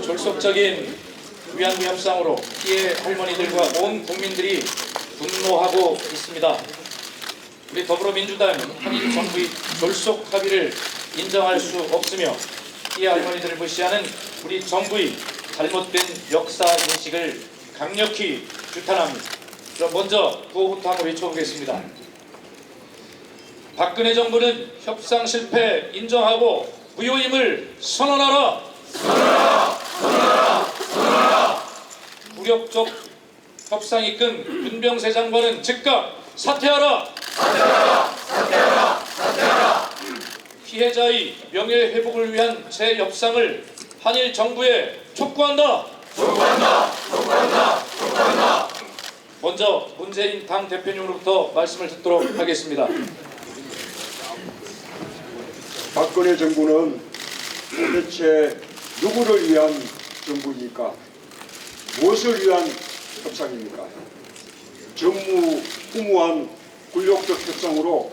졸속적인 위안부 협상으로 피해 할머니들과 온 국민들이 분노하고 있습니다. 우리 더불어민주당은 한일 정부의 졸속 합의를 인정할 수 없으며 피해 할머니들을 무시하는 우리 정부의 잘못된 역사 인식을 강력히 규탄합니다. 그럼 먼저 구호부터 한번 외쳐보겠습니다. 박근혜 정부는 협상 실패 인정하고 무효임을 선언하라. 선언하라. 선언하라. 선언하라. 굴욕적 협상 이끈 윤병세 장관은 즉각 사퇴하라. 사퇴하라. 사퇴하라. 사퇴하라. 피해자의 명예회복을 위한 재협상을 한일 정부에 촉구한다. 촉구한다. 촉구한다. 촉구한다. 먼저 문재인 당 대표님으로부터 말씀을 듣도록 하겠습니다. 박근혜 정부는 도대체 누구를 위한 정부입니까? 무엇을 위한 협상입니까? 전무후무한 굴욕적 협상으로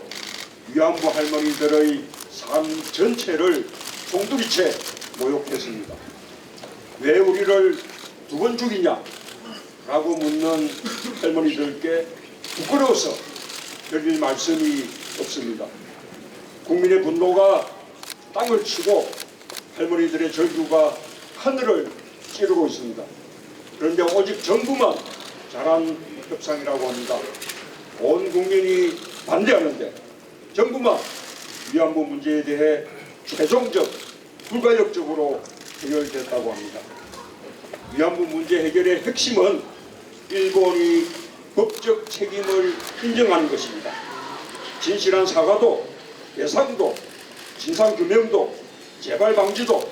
위안부 할머니들의 삶 전체를 송두리째 모욕했습니다. 왜 우리를 두 번 죽이냐? 라고 묻는 할머니들께 부끄러워서 드릴 말씀이 없습니다. 국민의 분노가 땅을 치고 할머니들의 절규가 하늘을 찌르고 있습니다. 그런데 오직 정부만 잘한 협상이라고 합니다. 온 국민이 반대하는데 정부만 위안부 문제에 대해 최종적, 불가역적으로 해결됐다고 합니다. 위안부 문제 해결의 핵심은 일본이 법적 책임을 인정하는 것입니다. 진실한 사과도 배상도 진상규명도 재발 방지도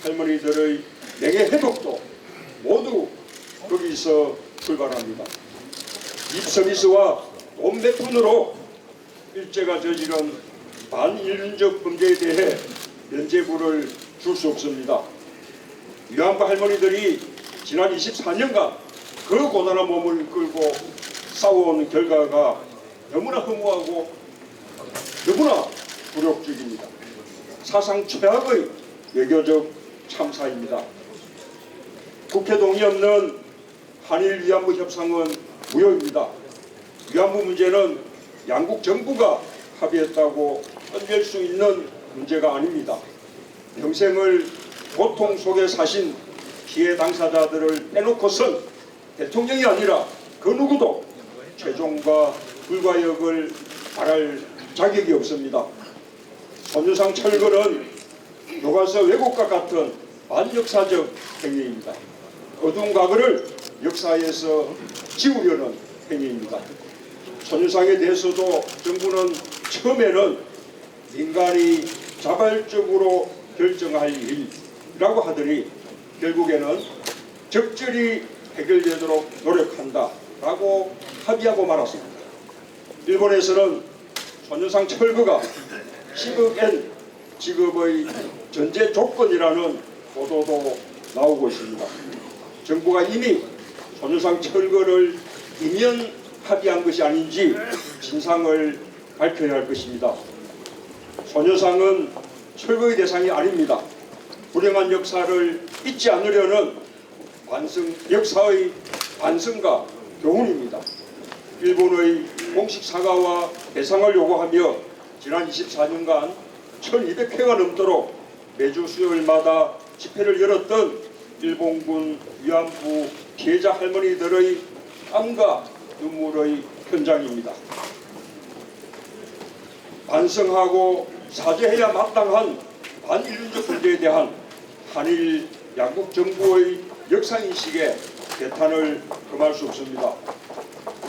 할머니들의 명예 회복도 모두 거기서 출발합니다. 립서비스와 돈 몇 푼으로 일제가 저지른 반인륜적 범죄에 대해 면죄부를 줄 수 없습니다. 위안부 할머니들이 지난 24년간 그 고단한 몸을 끌고 싸워온 결과가 너무나 허무하고 너무나 굴욕적입니다. 사상 최악의 외교적 참사입니다. 국회 동의 없는 한일 위안부 협상은 무효입니다. 위안부 문제는 양국 정부가 합의했다고 끝낼 수 있는 문제가 아닙니다. 평생을 고통 속에 사신 피해 당사자들을 빼놓고선 대통령이 아니라 그 누구도 최종과 불가역을 바랄 자격이 없습니다. 손유상 철거는 교과서 왜곡과 같은 반역사적 행위입니다. 어두운 과거를 역사에서 지우려는 행위입니다. 손유상에 대해서도 정부는 처음에는 민간이 자발적으로 결정할 일이라고 하더니 결국에는 적절히 해결되도록 노력한다라고 합의하고 말았습니다. 일본에서는 손유상 철거가 10억엔 지급의 전제 조건이라는 보도도 나오고 있습니다. 정부가 이미 손유상 철거를 이면 합의한 것이 아닌지 진상을 밝혀야 할 것입니다. 손유상은 철거의 대상이 아닙니다. 불행한 역사를 잊지 않으려는 역사의 반성과 교훈입니다. 일본의 공식 사과와 배상을 요구하며 지난 24년간 1200회가 넘도록 매주 수요일마다 집회를 열었던 일본군 위안부 피해자 할머니들의 땀과 눈물의 현장입니다. 반성하고 사죄해야 마땅한 반인륜적 문제에 대한 한일 양국 정부의 역사인식에 개탄을 금할 수 없습니다.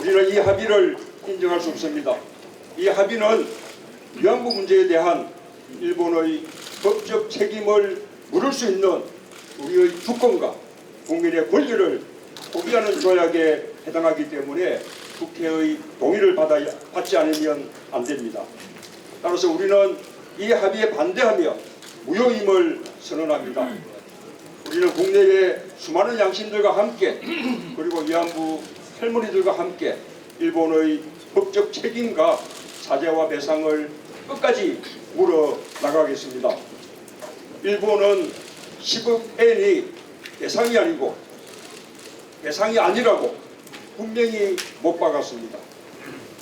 우리는 이 합의를 인정할 수 없습니다. 이 합의는 위안부 문제에 대한 일본의 법적 책임을 물을 수 있는 우리의 주권과 국민의 권리를 포기하는 조약에 해당하기 때문에 국회의 동의를 받지 않으면 안 됩니다. 따라서 우리는 이 합의에 반대하며 무효임을 선언합니다. 우리는 국내의 수많은 양심들과 함께 그리고 위안부 할머니들과 함께 일본의 법적 책임과 사죄와 배상을 끝까지 물어 나가겠습니다. 일본은 10억 엔이 대상이 아니고 대상이 아니라고 분명히 못 박았습니다.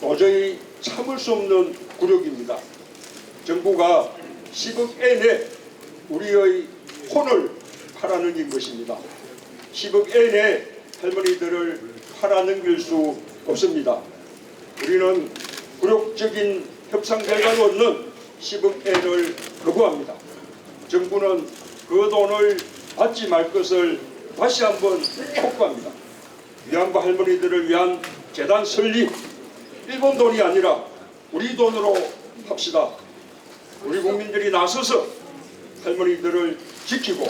도저히 참을 수 없는 굴욕입니다. 정부가 10억 엔에 우리의 혼을 팔아넘긴 것입니다. 10억 엔에 할머니들을 팔아넘길 수 없습니다. 우리는 굴욕적인 협상 결과를 얻는 10억 엔을 거부합니다. 정부는 그 돈을 받지 말 것을 다시 한번 촉구합니다. 위안부 할머니들을 위한 재단 설립, 일본 돈이 아니라 우리 돈으로 합시다. 우리 국민들이 나서서 할머니들을 지키고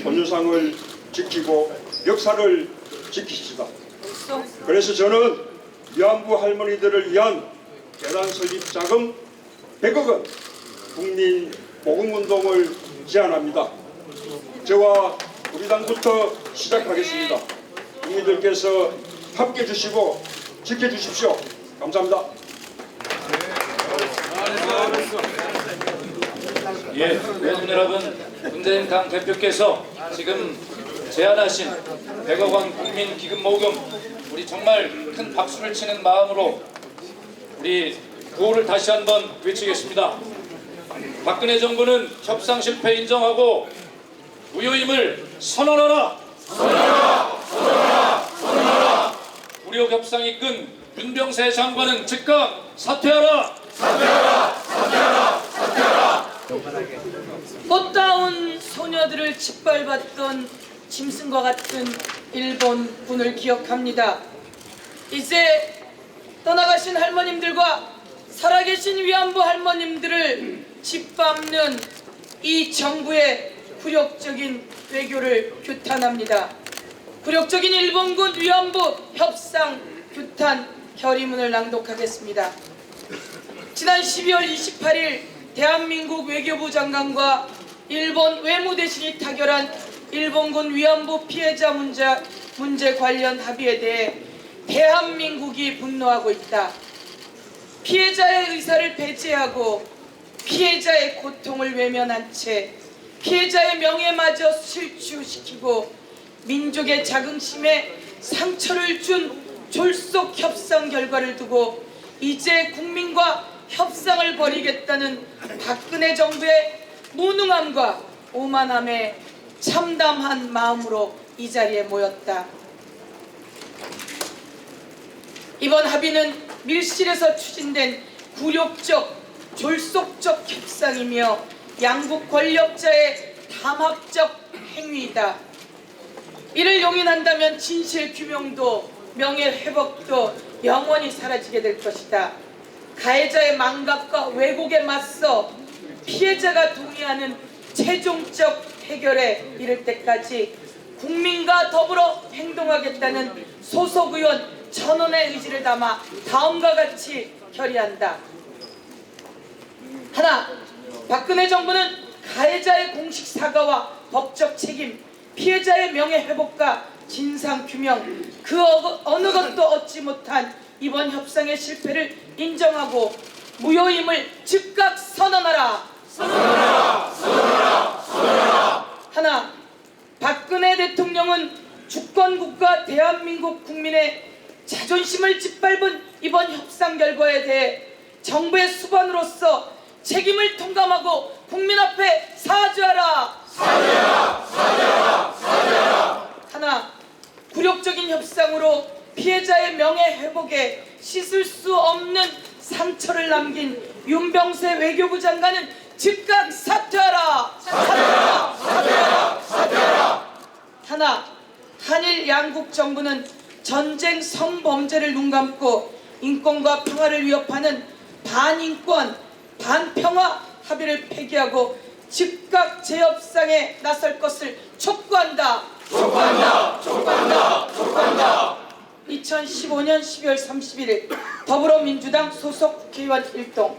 손유상을 지키고 역사를 지키시다. 그래서 저는 위안부 할머니들을 위한 재단 설립 자금 100억 원 국민 모금운동을 제안합니다. 저와 우리 당부터 시작하겠습니다. 국민들께서 함께 주시고 지켜주십시오. 감사합니다. 예, 외국 여러분, 문재인 당 대표께서 지금 제안하신 100억 원 국민 기금 모금, 우리 정말 큰 박수를 치는 마음으로 우리 구호를 다시 한번 외치겠습니다. 박근혜 정부는 협상 실패 인정하고 무효임을 선언하라. 선언하라. 선언하라. 선언하라. 굴욕 협상 이끈 윤병세 장관은 즉각 사퇴하라. 사퇴하라. 사퇴하라. 사퇴하라. 꽃다운 소녀들을 짓밟았던 짐승과 같은 일본군을 기억합니다. 이제 떠나가신 할머님들과 살아계신 위안부 할머님들을 짓밟는 이 정부의 굴욕적인 외교를 규탄합니다. 굴욕적인 일본군 위안부 협상 규탄 결의문을 낭독하겠습니다. 지난 12월 28일 대한민국 외교부 장관과 일본 외무대신이 타결한 일본군 위안부 피해자 문제 관련 합의에 대해 대한민국이 분노하고 있다. 피해자의 의사를 배제하고 피해자의 고통을 외면한 채 피해자의 명예마저 실추시키고 민족의 자긍심에 상처를 준 졸속 협상 결과를 두고 이제 국민과 협상을 벌이겠다는 박근혜 정부의 무능함과 오만함에 참담한 마음으로 이 자리에 모였다. 이번 합의는 밀실에서 추진된 굴욕적, 졸속적 협상이며 양국 권력자의 담합적 행위이다. 이를 용인한다면 진실 규명도 명예회복도 영원히 사라지게 될 것이다. 가해자의 망각과 왜곡에 맞서 피해자가 동의하는 최종적 해결에 이를 때까지 국민과 더불어 행동하겠다는 소속 의원 전원의 의지를 담아 다음과 같이 결의한다. 하나, 박근혜 정부는 가해자의 공식 사과와 법적 책임, 피해자의 명예회복과 진상규명 그 어느 것도 얻지 못한 이번 협상의 실패를 인정하고 무효임을 즉각 선언하라. 선언하라. 선언하라. 선언하라. 하나, 박근혜 대통령은 주권국가 대한민국 국민의 자존심을 짓밟은 이번 협상 결과에 대해 정부의 수반으로서 책임을 통감하고 국민 앞에 사죄하라. 사죄하라. 사죄하라. 사죄하라. 하나, 굴욕적인 협상으로 피해자의 명예회복에 씻을 수 없는 상처를 남긴 윤병세 외교부 장관은 즉각 사퇴하라. 사퇴하라. 사퇴하라. 사퇴하라. 하나, 한일 양국 정부는 전쟁 성범죄를 눈감고 인권과 평화를 위협하는 반인권, 반평화 합의를 폐기하고 즉각 재협상에 나설 것을 촉구한다. 촉구한다. 촉구한다. 촉구한다. 2015년 12월 31일 더불어민주당 소속 국회의원 일동